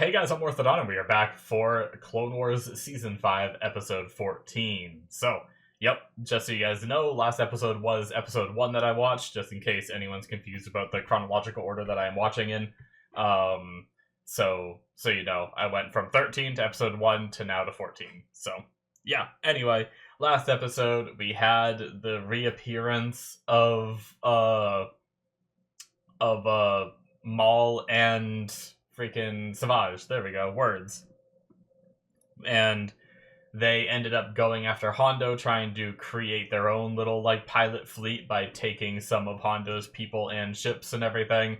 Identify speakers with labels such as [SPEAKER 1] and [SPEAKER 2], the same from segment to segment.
[SPEAKER 1] Hey guys, I'm Morthadon, and we are back for Clone Wars Season 5, Episode 14. So, yep, just so you guys know, last episode was Episode 1 that I watched, just in case anyone's confused about the chronological order that I am watching in. So you know, I went from 13 to Episode 1 to now to 14. So, yeah, anyway, last episode, we had the reappearance of Maul and freaking Savage. There we go. Words. And they ended up going after Hondo, trying to create their own little, like, pilot fleet by taking some of Hondo's people and ships and everything.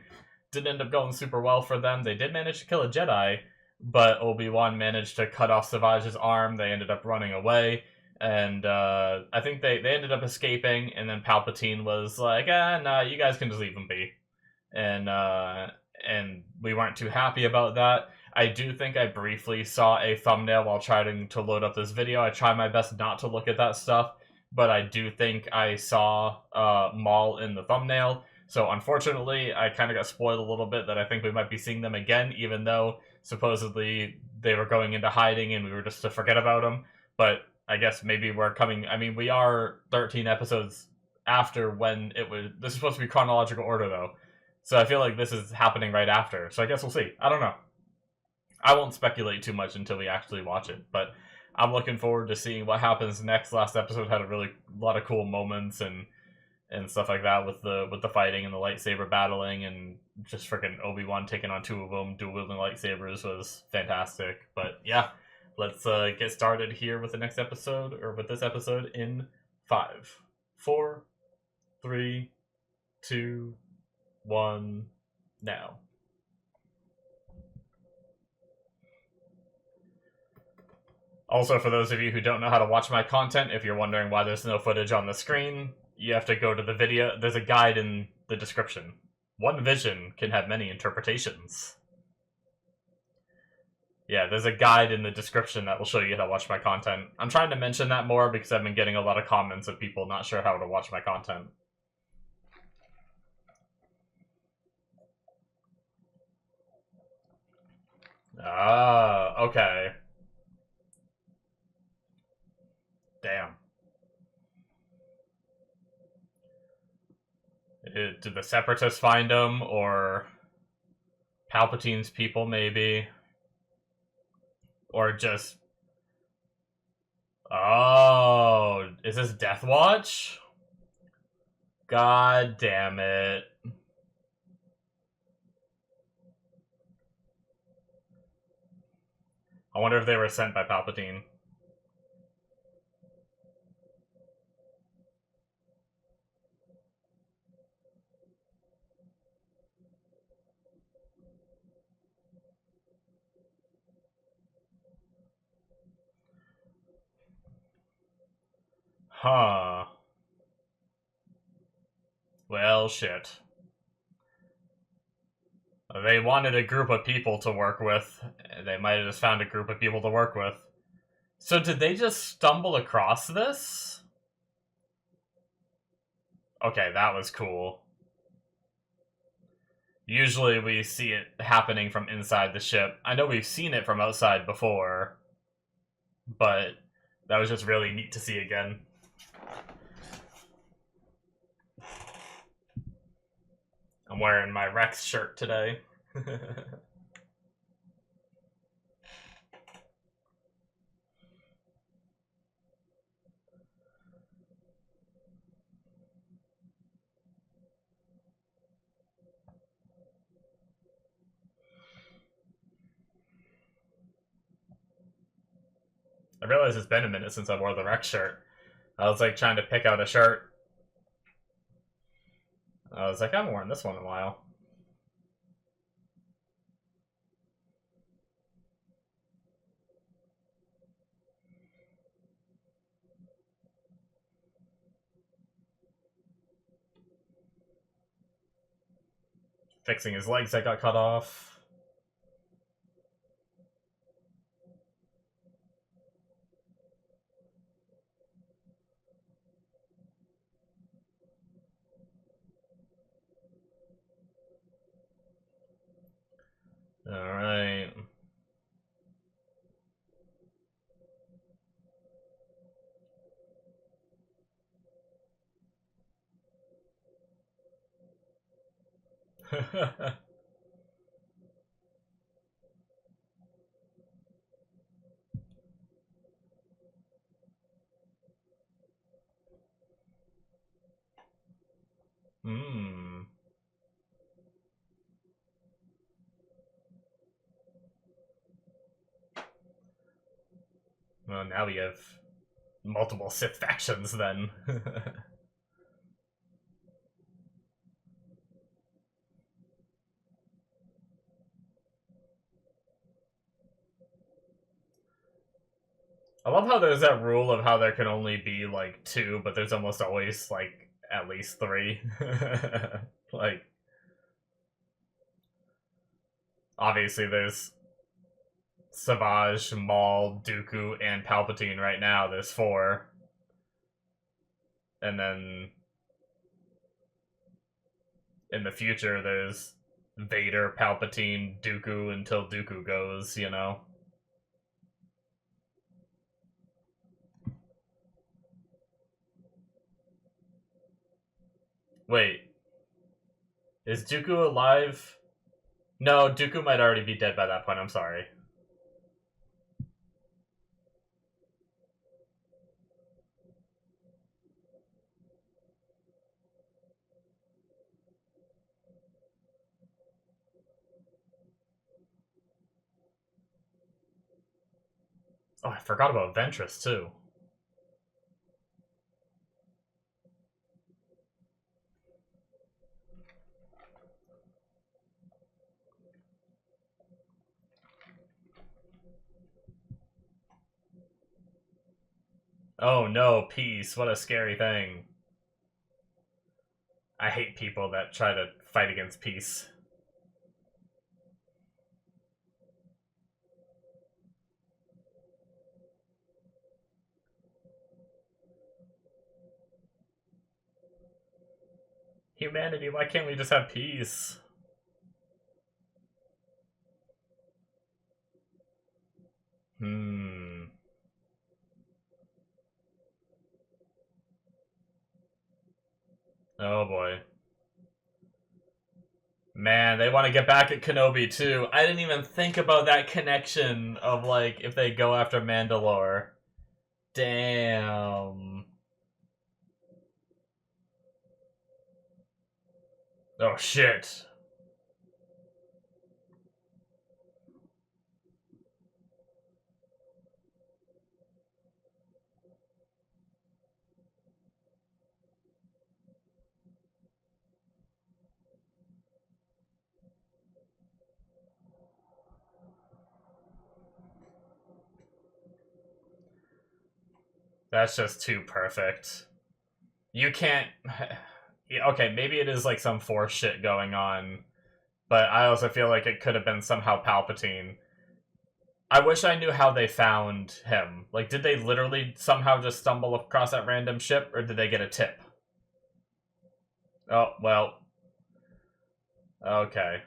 [SPEAKER 1] Didn't end up going super well for them. They did manage to kill a Jedi, but Obi-Wan managed to cut off Savage's arm. They ended up running away. And I think they ended up escaping, and then Palpatine was like, nah, you guys can just leave them be. And we weren't too happy about that. I do think I briefly saw a thumbnail while trying to load up this video. I try my best not to look at that stuff, but I do think I saw Maul in the thumbnail. So unfortunately, I kind of got spoiled a little bit that I think we might be seeing them again, even though supposedly they were going into hiding and we were just to forget about them. But I guess maybe we're coming... I mean, we are 13 episodes after when it was... This is supposed to be chronological order, though. So I feel like this is happening right after. So I guess we'll see. I don't know. I won't speculate too much until we actually watch it. But I'm looking forward to seeing what happens next. Last episode had a lot of cool moments and stuff like that with the fighting and the lightsaber battling and just freaking Obi-Wan taking on two of them, dual-wielding lightsabers was fantastic. But yeah, let's get started here with the next episode, or with this episode in 5, 4, 3, 2, 1, now. Also, for those of you who don't know how to watch my content, if you're wondering why there's no footage on the screen, you have to go to the video. There's a guide in the description. One vision can have many interpretations. Yeah, there's a guide in the description that will show you how to watch my content. I'm trying to mention that more because I've been getting a lot of comments of people not sure how to watch my content. Ah, okay. Damn. Did the Separatists find him, or Palpatine's people, maybe? Or just... Oh, is this Death Watch? God damn it. I wonder if they were sent by Palpatine. Huh. Well, shit. They wanted a group of people to work with. They might have just found a group of people to work with. So did they just stumble across this? Okay, that was cool. Usually we see it happening from inside the ship. I know we've seen it from outside before, but that was just really neat to see again. I'm wearing my Rex shirt today. I realize it's been a minute since I wore the Rex shirt. I was like trying to pick out a shirt. I was like, I haven't worn this one in a while. Fixing his legs that got cut off. Alright. Hmm. Well, now we have multiple Sith factions then. I love how there's that rule of how there can only be like two, but there's almost always like at least three. Like, obviously there's Savage, Maul, Dooku, and Palpatine right now. There's four. And then in the future there's Vader, Palpatine, Dooku until Dooku goes, you know? Wait, is Dooku alive? No, Dooku might already be dead by that point, I'm sorry. Oh, I forgot about Ventress, too. Oh no, peace. What a scary thing. I hate people that try to fight against peace. Humanity, why can't we just have peace? Oh boy. Man, they want to get back at Kenobi too. I didn't even think about that connection of like if they go after Mandalore. Damn. Oh shit. That's just too perfect. You can't. Yeah, okay, maybe it is like some Force shit going on, but I also feel like it could have been somehow Palpatine. I wish I knew how they found him. Like, did they literally somehow just stumble across that random ship, or did they get a tip? Oh, well. Okay.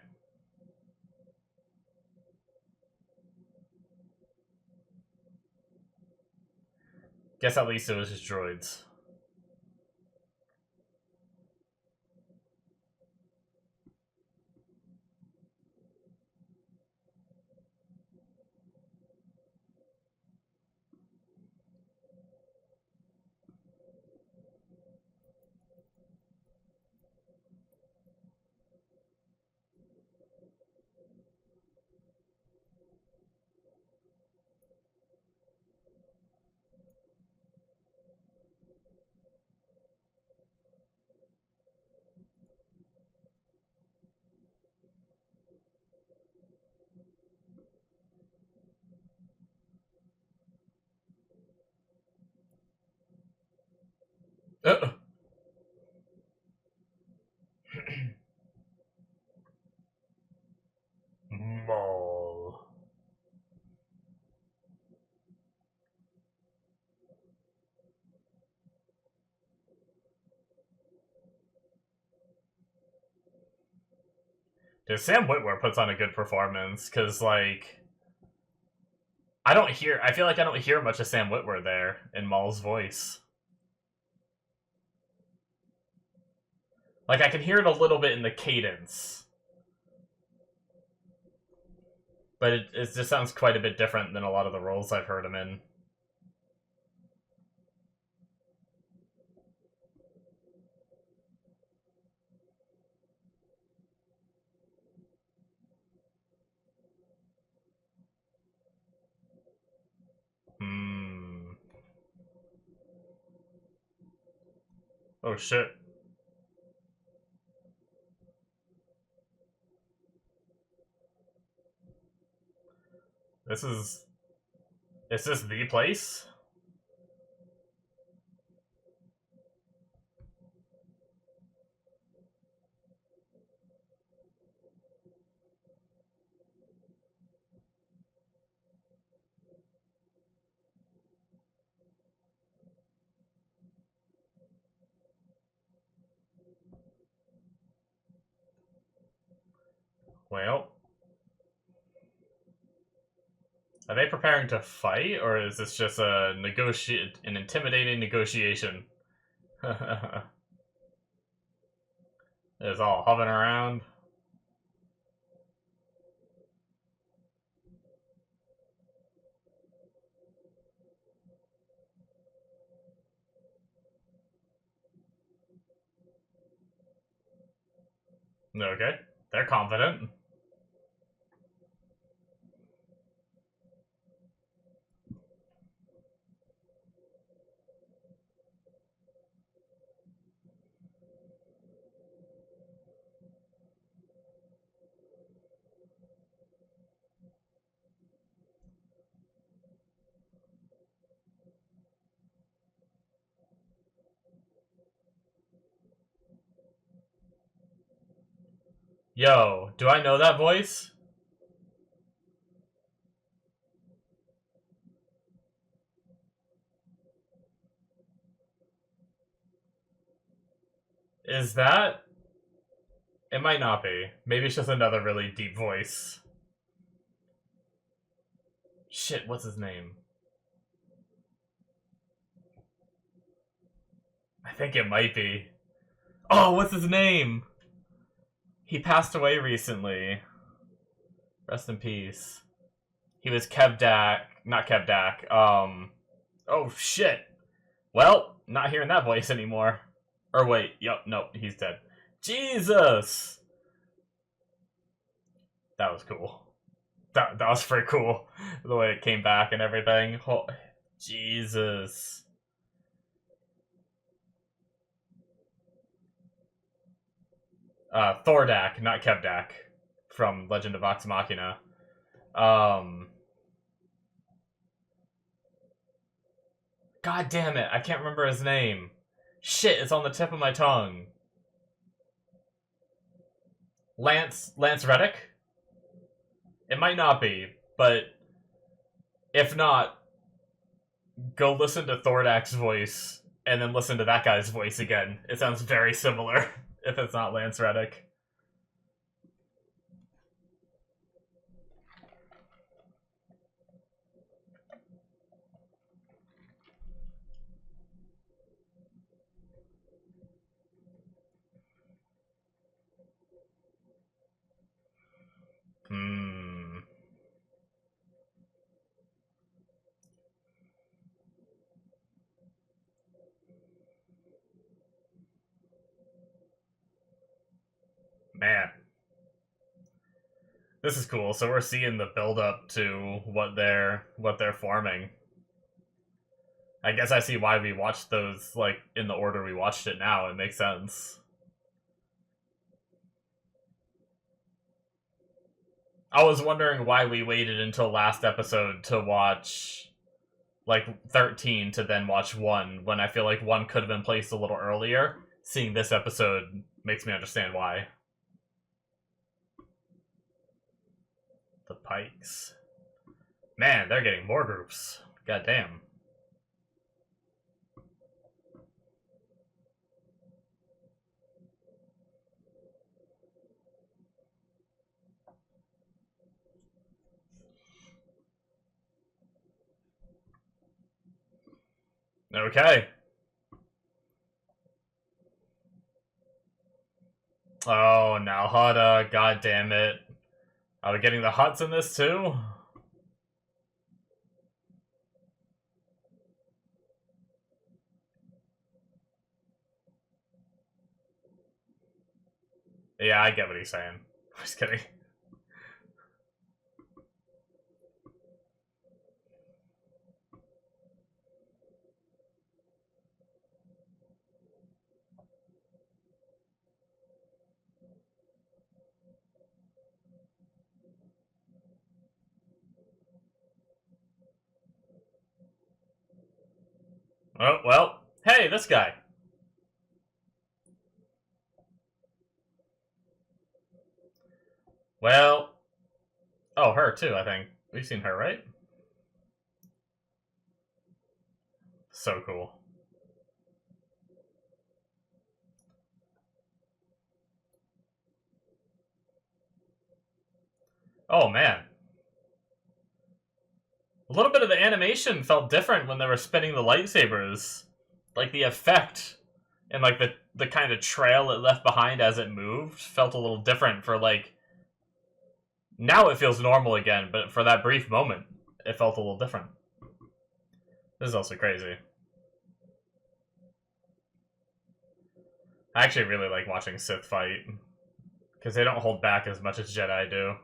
[SPEAKER 1] Guess at least it was just droids. Maul. Dude, Sam Witwer puts on a good performance, because, like, I feel like I don't hear much of Sam Witwer there in Maul's voice. Like, I can hear it a little bit in the cadence, but it just sounds quite a bit different than a lot of the roles I've heard him in. Oh shit. Is this the place? Well, are they preparing to fight, or is this just an intimidating negotiation? It's all hovering around. Okay, they're confident. Yo, do I know that voice? Is that? It might not be. Maybe it's just another really deep voice. Shit, what's his name? I think it might be. Oh, what's his name? He passed away recently. Rest in peace. He was Kevdak. Not Kevdak. Oh, shit. Well, not hearing that voice anymore. Or wait, yep, no, he's dead. Jesus! That was cool. That was pretty cool. The way it came back and everything. Oh, Jesus. Thordak, not Kevdak. From Legend of Vox Machina. God damn it, I can't remember his name. Shit, it's on the tip of my tongue. Lance Reddick? It might not be, but if not, go listen to Thordak's voice and then listen to that guy's voice again. It sounds very similar if it's not Lance Reddick. Man. This is cool. So we're seeing the build up to what they're forming. I guess I see why we watched those like in the order we watched it now. It makes sense. I was wondering why we waited until last episode to watch like 13 to then watch 1 when I feel like 1 could have been placed a little earlier. Seeing this episode makes me understand why. The Pikes. Man, they're getting more groups. God damn. Okay. Oh, now Hada, god damn it. Are we getting the Hutts in this too? Yeah, I get what he's saying. Just kidding. Oh, well. Hey, this guy. Well. Oh, her too, I think. We've seen her, right? So cool. Oh, man. A little bit of the animation felt different when they were spinning the lightsabers. Like, the effect and, like, the kind of trail it left behind as it moved felt a little different for, like... Now it feels normal again, but for that brief moment, it felt a little different. This is also crazy. I actually really like watching Sith fight, because they don't hold back as much as Jedi do.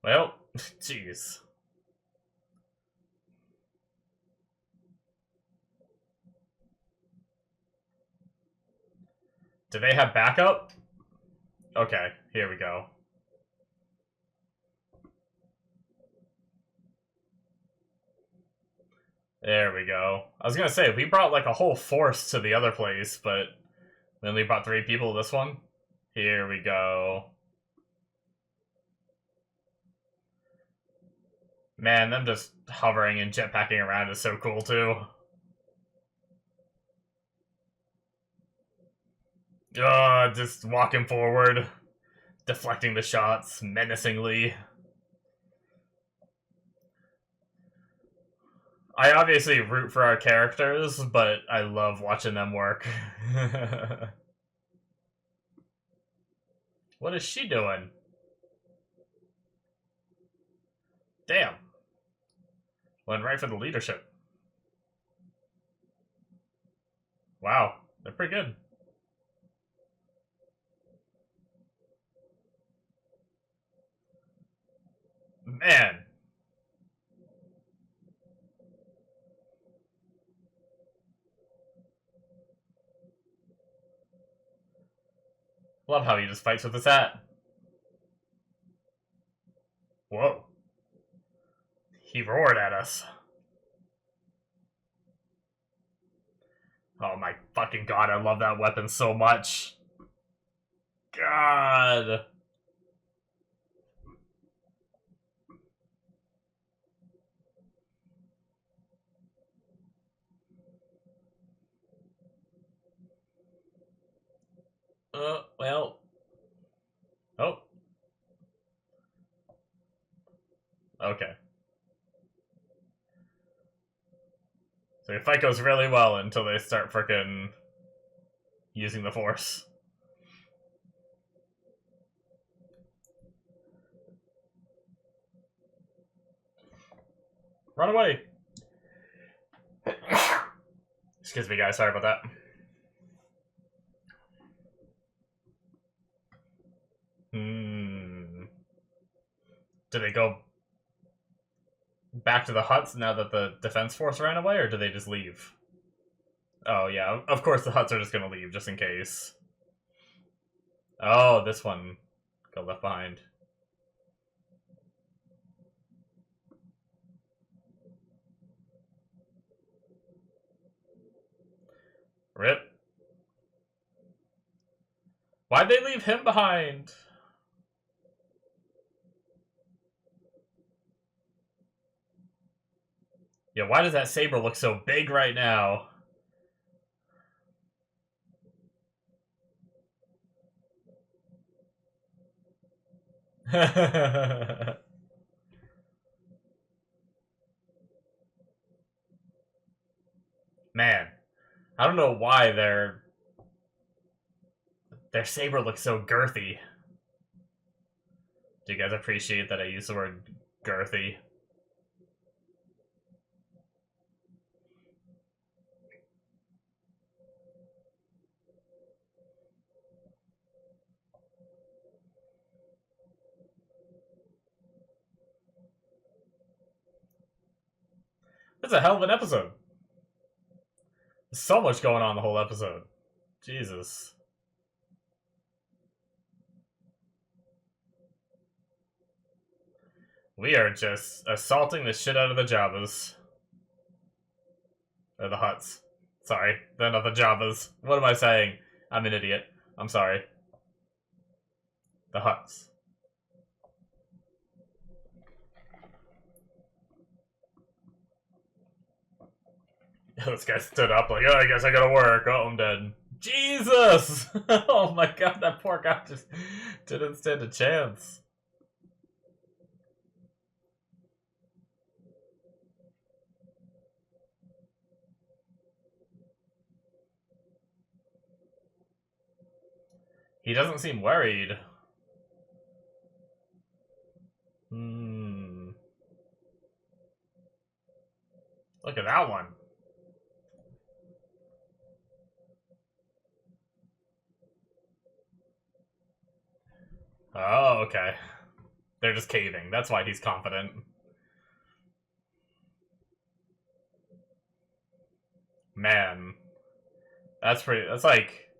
[SPEAKER 1] Well, jeez. Do they have backup? Okay, here we go. There we go. I was gonna say, we brought like a whole force to the other place, but then we brought 3 people to this one. Here we go. Man, them just hovering and jetpacking around is so cool too. Just walking forward, deflecting the shots menacingly. I obviously root for our characters, but I love watching them work. What is she doing? Damn. Went right for the leadership. Wow, they're pretty good. Man. Love how he just fights with his hat. Whoa. He roared at us. Oh my fucking god, I love that weapon so much. God. Well. Oh. Okay. So the fight goes really well until they start frickin' using the Force. Run away! Excuse me, guys. Sorry about that. Do they go back to the huts now that the defense force ran away, or do they just leave? Oh, yeah. Of course the huts are just gonna leave, just in case. Oh, this one got left behind. Rip. Why'd they leave him behind? Yeah, why does that saber look so big right now? Man, I don't know why their saber looks so girthy. Do you guys appreciate that I use the word girthy? It's a hell of an episode. There's so much going on the whole episode. Jesus. We are just assaulting the shit out of the Jabbas. Or the Hutts. Sorry, they're not the Jabbas. What am I saying? I'm an idiot. I'm sorry. The Hutts. This guy stood up like, oh, I guess I gotta work. Oh, I'm dead. Jesus! Oh my god, that poor guy just didn't stand a chance. He doesn't seem worried. Look at that one. Oh, okay. They're just caving. That's why he's confident. Man. That's like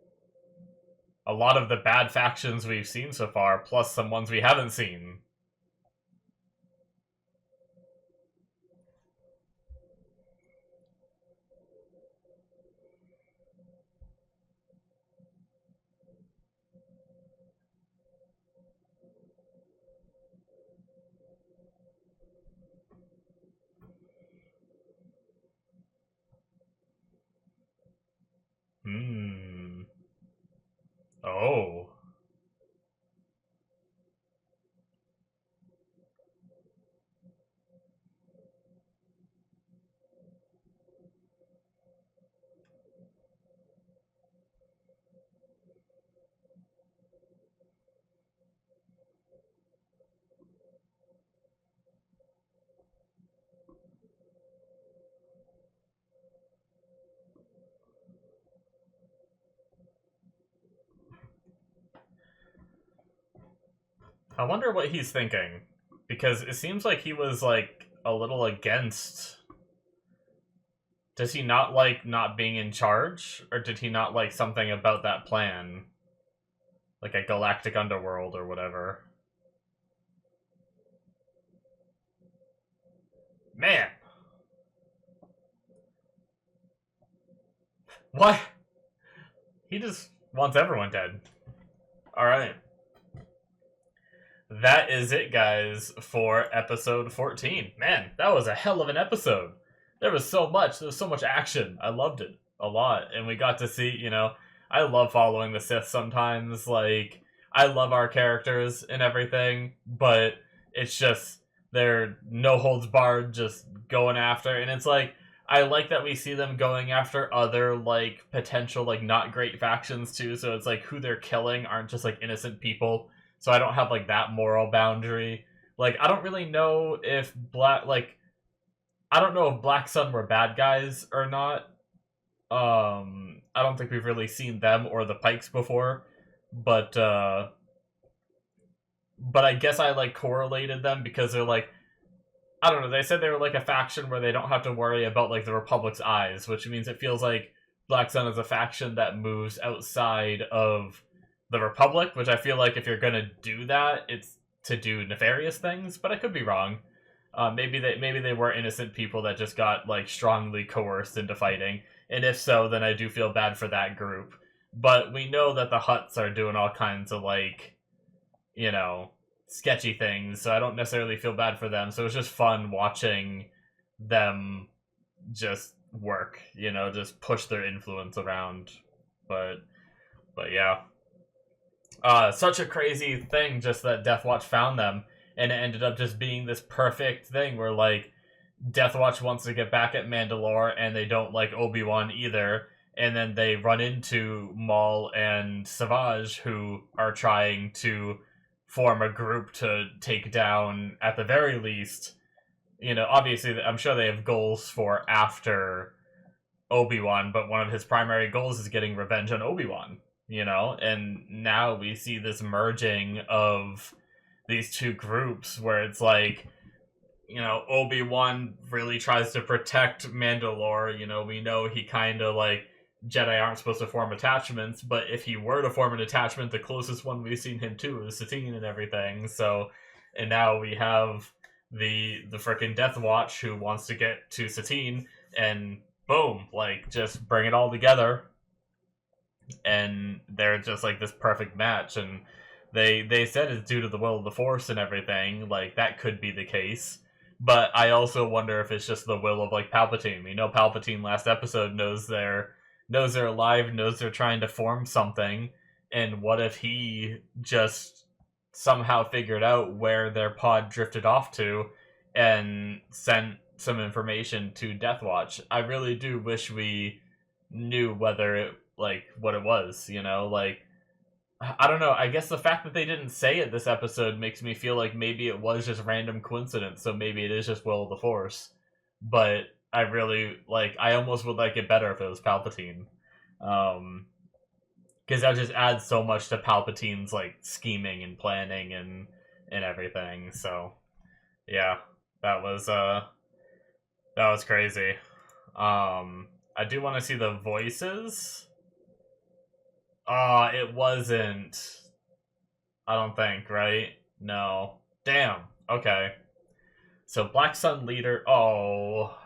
[SPEAKER 1] a lot of the bad factions we've seen so far, plus some ones we haven't seen. Oh. I wonder what he's thinking. Because it seems like he was, like, a little against... Does he not like not being in charge? Or did he not like something about that plan? Like a galactic underworld or whatever. Man! What? He just wants everyone dead. Alright. That is it, guys, for episode 14. Man, that was a hell of an episode. There was so much. There was so much action. I loved it a lot. And we got to see, you know, I love following the Sith sometimes. Like, I love our characters and everything, but it's just, they're no holds barred, just going after. And it's like, I like that we see them going after other, like, potential, like, not great factions, too. So it's like, who they're killing aren't just, like, innocent people. So I don't have, like, that moral boundary. Like, I don't really know if I don't know if Black Sun were bad guys or not. I don't think we've really seen them or the Pikes before. But I guess I, like, correlated them because they're, like, I don't know, they said they were, like, a faction where they don't have to worry about, like, the Republic's eyes, which means it feels like Black Sun is a faction that moves outside of the Republic, which I feel like if you're gonna do that, it's to do nefarious things, but I could be wrong. Maybe they were innocent people that just got, like, strongly coerced into fighting, and if so, then I do feel bad for that group. But we know that the Hutts are doing all kinds of, like, you know, sketchy things, so I don't necessarily feel bad for them. So it's just fun watching them just work, you know, just push their influence around. But yeah. Such a crazy thing just that Death Watch found them, and it ended up just being this perfect thing where, like, Death Watch wants to get back at Mandalore, and they don't like Obi-Wan either. And then they run into Maul and Savage, who are trying to form a group to take down, at the very least, obviously, I'm sure they have goals for after Obi-Wan, but one of his primary goals is getting revenge on Obi-Wan, and now we see this merging of these two groups where it's like, Obi-Wan really tries to protect Mandalore. We know he kind of like, Jedi aren't supposed to form attachments, but if he were to form an attachment, the closest one we've seen him to is Satine and everything. So, and now we have the frickin' Death Watch who wants to get to Satine, and boom, like, just bring it all together. And they're just like this perfect match, and they said it's due to the will of the Force and everything. Like, that could be the case. But I also wonder if it's just the will of, like, Palpatine. We know Palpatine last episode knows they're alive, knows they're trying to form something, and what if he just somehow figured out where their pod drifted off to and sent some information to Death Watch? I really do wish we knew whether it, like, what it was, like, I don't know. I guess the fact that they didn't say it this episode makes me feel like maybe it was just random coincidence, so maybe it is just will of the Force. But I really, like, I almost would like it better if it was Palpatine. Because that just adds so much to Palpatine's, like, scheming and planning and everything. So, yeah, that was crazy. I do want to see the voices. It wasn't. I don't think, right? No. Damn. Okay. So, Black Sun Leader. Oh,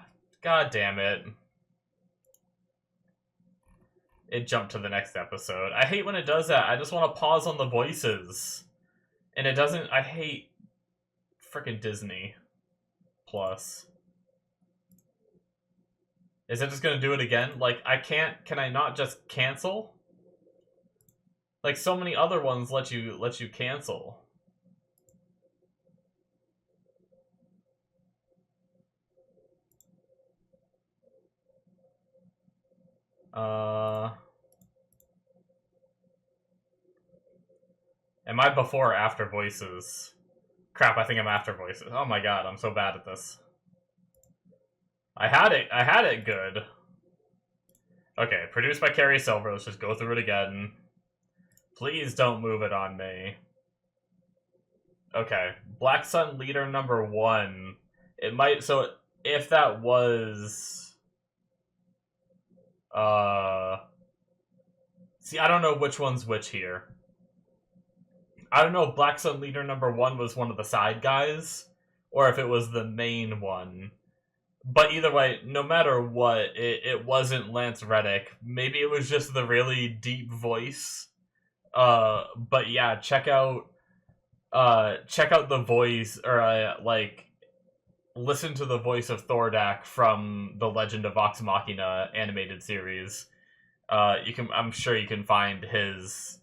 [SPEAKER 1] god damn it. It jumped to the next episode. I hate when it does that. I just want to pause on the voices. And it doesn't. I hate frickin' Disney Plus. Is it just gonna do it again? Like, I can't. Can I not just cancel? Like, so many other ones let you cancel. Am I before or after voices? Crap, I think I'm after voices. Oh my god, I'm so bad at this. I had it good. Okay, produced by Carrie Silver. Let's just go through it again. Please don't move it on me. Okay, Black Sun Leader number 1. It might, so if that was... See, I don't know which one's which here. I don't know if Black Sun Leader number 1 was one of the side guys, or if it was the main one. But either way, no matter what, it wasn't Lance Reddick. Maybe it was just the really deep voice. But yeah, check out the voice, or like, listen to the voice of Thordak from the Legend of Vox Machina animated series. I'm sure you can find his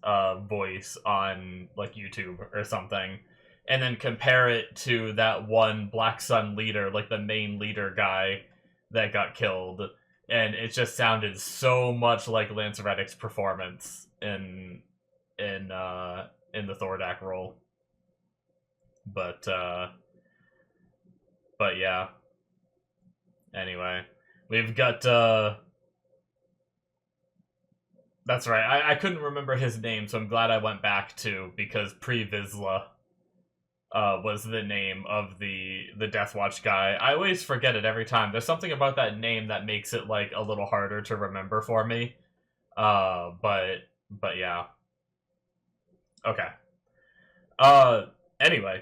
[SPEAKER 1] voice on, like, YouTube or something, and then compare it to that one Black Sun Leader, like the main leader guy that got killed, and it just sounded so much like Lance Reddick's performance in the Thordak role. But yeah. Anyway, we've got that's right. I couldn't remember his name, so I'm glad I went back to, because Pre-Vizsla was the name of the Death Watch guy. I always forget it every time. There's something about that name that makes it, like, a little harder to remember for me. But yeah. Okay. Anyway.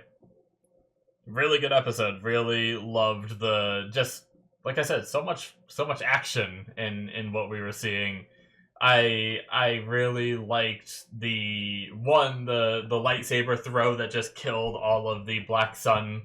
[SPEAKER 1] Really good episode. Really loved just, like I said, so much action in what we were seeing. I really liked the lightsaber throw that just killed all of the Black Sun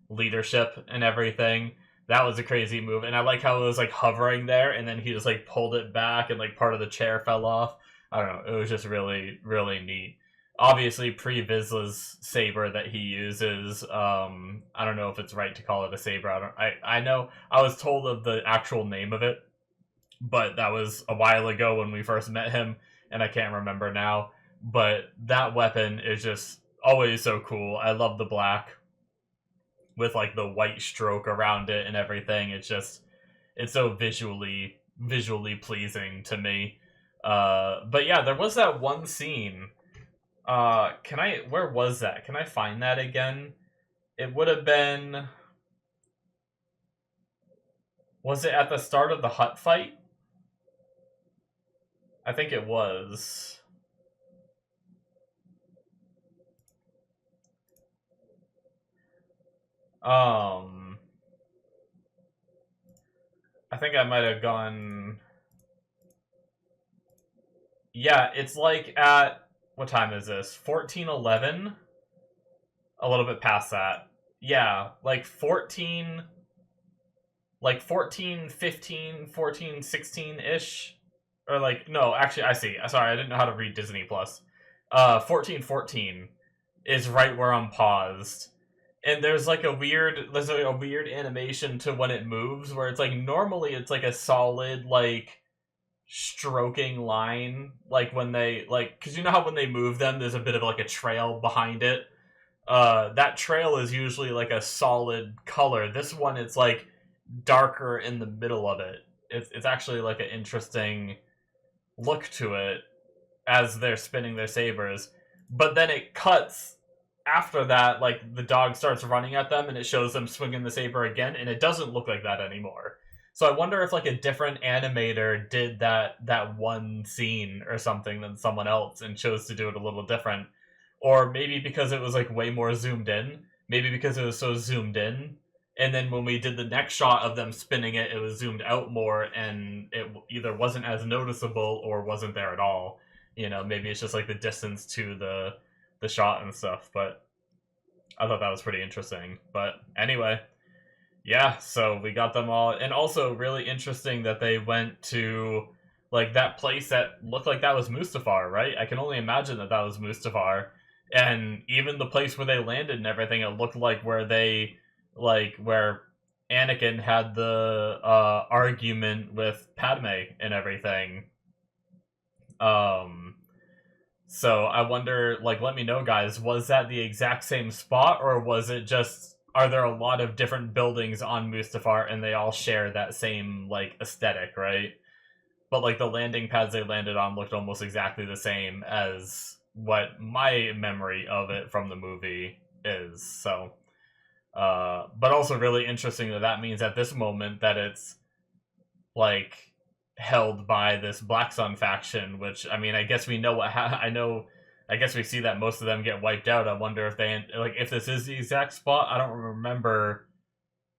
[SPEAKER 1] leadership and everything. That was a crazy move, and I like how it was, like, hovering there, and then he just, like, pulled it back, and, like, part of the chair fell off. I don't know, it was just really, really neat. obviously Pre-Vizsla's saber that he uses, I don't know if it's right to call it a saber. I know I was told of the actual name of it, but that was a while ago when we first met him, and I can't remember now. But that weapon is just always so cool. I love the black with like the white stroke around it and everything. It's so visually pleasing to me. But yeah, there was that one scene. Where was that? Can I find that again? It would have been, was it at the start of the hut fight? I think it was. I think I might have gone. Yeah, it's like at, what time is this? 14:11. A little bit past that. Yeah, like 14, like 14:15, 14:16 ish, or like, no, actually, I see. Sorry, I didn't know how to read Disney Plus. 14:14 is right where I'm paused. And there's a weird animation to when it moves, where it's like, normally it's like a solid, like, stroking line, like when they, like, because you know how when they move them, there's a bit of like a trail behind it. That trail is usually like a solid color. This one, it's like darker in the middle of it. It's actually like an interesting look to it as they're spinning their sabers. But then it cuts after that, like the dog starts running at them and it shows them swinging the saber again, and it doesn't look like that anymore. So I wonder if like a different animator did that one scene or something than someone else and chose to do it a little different. Or maybe because it was like way more zoomed in. Maybe because it was so zoomed in. And then when we did the next shot of them spinning it, it was zoomed out more and it either wasn't as noticeable or wasn't there at all. You know, maybe it's just like the distance to the shot and stuff, but I thought that was pretty interesting. But anyway, yeah, so we got them all, and also really interesting that they went to like that place that looked like that was Mustafar, right? I can only imagine that that was Mustafar, and even the place where they landed and everything, it looked like where Anakin had the argument with Padme and everything. Um, so I wonder, like, let me know, guys, was that the exact same spot, or was it just, are there a lot of different buildings on Mustafar and they all share that same, like, aesthetic, right? But, like, the landing pads they landed on looked almost exactly the same as what my memory of it from the movie is, so. But also really interesting that means at this moment that it's, like, held by this Black Sun faction, which, I mean, I guess we know I guess we see that most of them get wiped out. I wonder if if this is the exact spot. I don't remember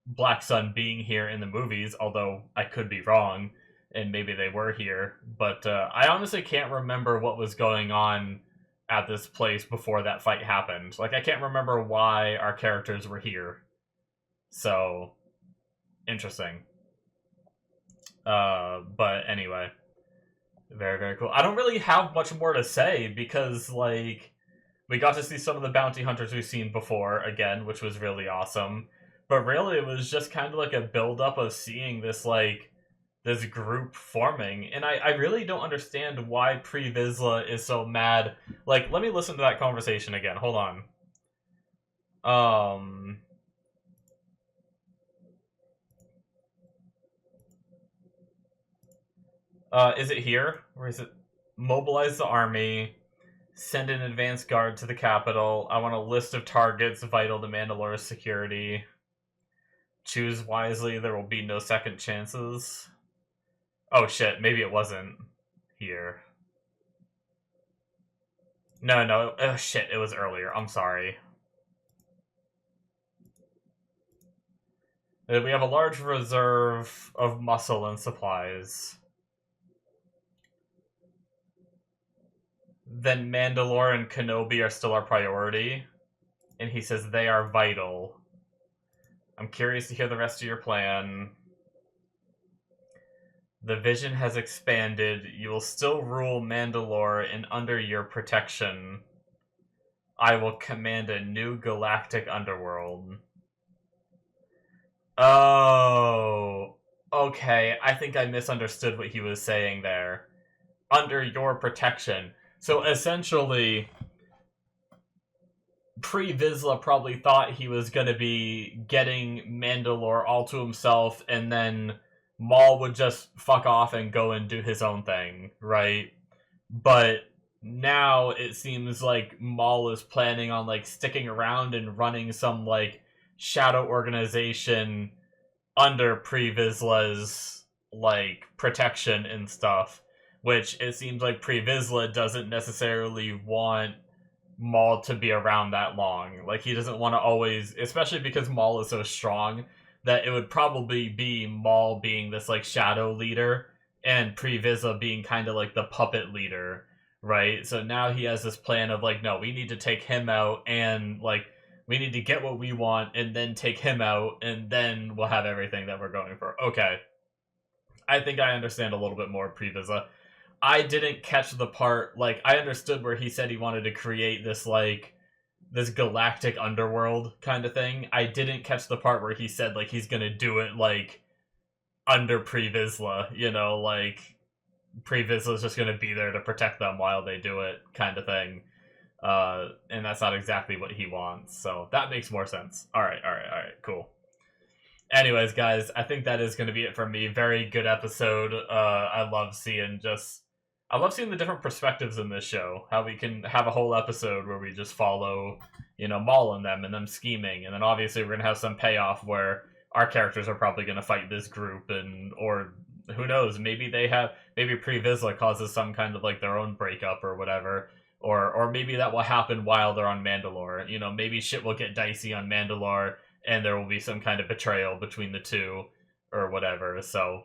[SPEAKER 1] Black Sun being here in the movies, although I could be wrong, and maybe they were here. But I honestly can't remember what was going on at this place before that fight happened. Like, I can't remember why our characters were here. So, interesting. But anyway, very, very cool. I don't really have much more to say because, like, we got to see some of the bounty hunters we've seen before again, which was really awesome. But really, it was just kind of like a build-up of seeing this, like, this group forming. And I really don't understand why Pre-Vizsla is so mad. Like, let me listen to that conversation again. Hold on. Is it here? Or is it mobilize the army, send an advance guard to the capital. I want a list of targets vital to Mandalore's security. Choose wisely, there will be no second chances. Oh shit, maybe it wasn't here. No, oh shit, it was earlier. I'm sorry. We have a large reserve of muscle and supplies. Then Mandalore and Kenobi are still our priority. And he says they are vital. I'm curious to hear the rest of your plan. The vision has expanded. You will still rule Mandalore and under your protection. I will command a new galactic underworld. Oh, okay. I think I misunderstood what he was saying there. Under your protection. So essentially, Pre-Vizsla probably thought he was going to be getting Mandalore all to himself, and then Maul would just fuck off and go and do his own thing, right? But now it seems like Maul is planning on like sticking around and running some like shadow organization under Pre-Vizsla's like protection and stuff, which it seems like Pre-Vizsla doesn't necessarily want Maul to be around that long. Like he doesn't want to always, especially because Maul is so strong, that it would probably be Maul being this like shadow leader and Pre-Vizsla being kind of like the puppet leader, right? So now he has this plan of like, no, we need to take him out and like we need to get what we want and then take him out and then we'll have everything that we're going for. Okay. I think I understand a little bit more Pre-Vizsla. I didn't catch the part, like, I understood where he said he wanted to create this, like, this galactic underworld kind of thing. I didn't catch the part where he said, like, he's gonna do it, like, under Pre-Vizsla, you know, like, Pre-Vizsla's just gonna be there to protect them while they do it kind of thing. And that's not exactly what he wants, so that makes more sense. Alright, cool. Anyways, guys, I think that is going to be it for me. Very good episode. I love seeing the different perspectives in this show. How we can have a whole episode where we just follow, Maul and them scheming, and then obviously we're gonna have some payoff where our characters are probably gonna fight this group, or who knows, maybe Pre-Vizsla causes some kind of like their own breakup or whatever. Or maybe that will happen while they're on Mandalore. Maybe shit will get dicey on Mandalore and there will be some kind of betrayal between the two or whatever. So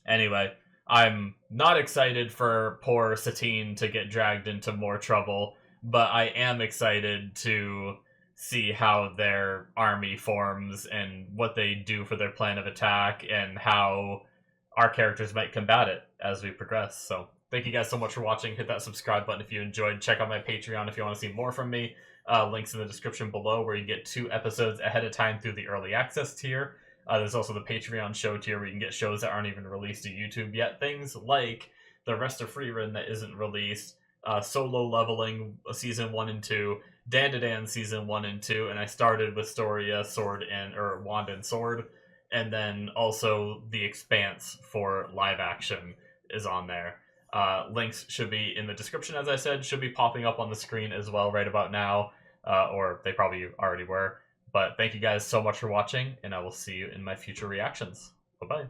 [SPEAKER 1] anyway, I'm not excited for poor Satine to get dragged into more trouble, but I am excited to see how their army forms and what they do for their plan of attack and how our characters might combat it as we progress. So thank you guys so much for watching. Hit that subscribe button if you enjoyed. Check out my Patreon if you want to see more from me. Links in the description below where you get 2 episodes ahead of time through the early access tier. There's also the Patreon show tier where you can get shows that aren't even released to YouTube yet. Things like the rest of Freerun that isn't released, Solo Leveling Season 1 and 2, Dandadan Season 1 and 2, and I started with Storia, Wand and Sword, and then also The Expanse for live action is on there. Links should be in the description, as I said, should be popping up on the screen as well right about now, or they probably already were. But thank you guys so much for watching, and I will see you in my future reactions. Bye-bye.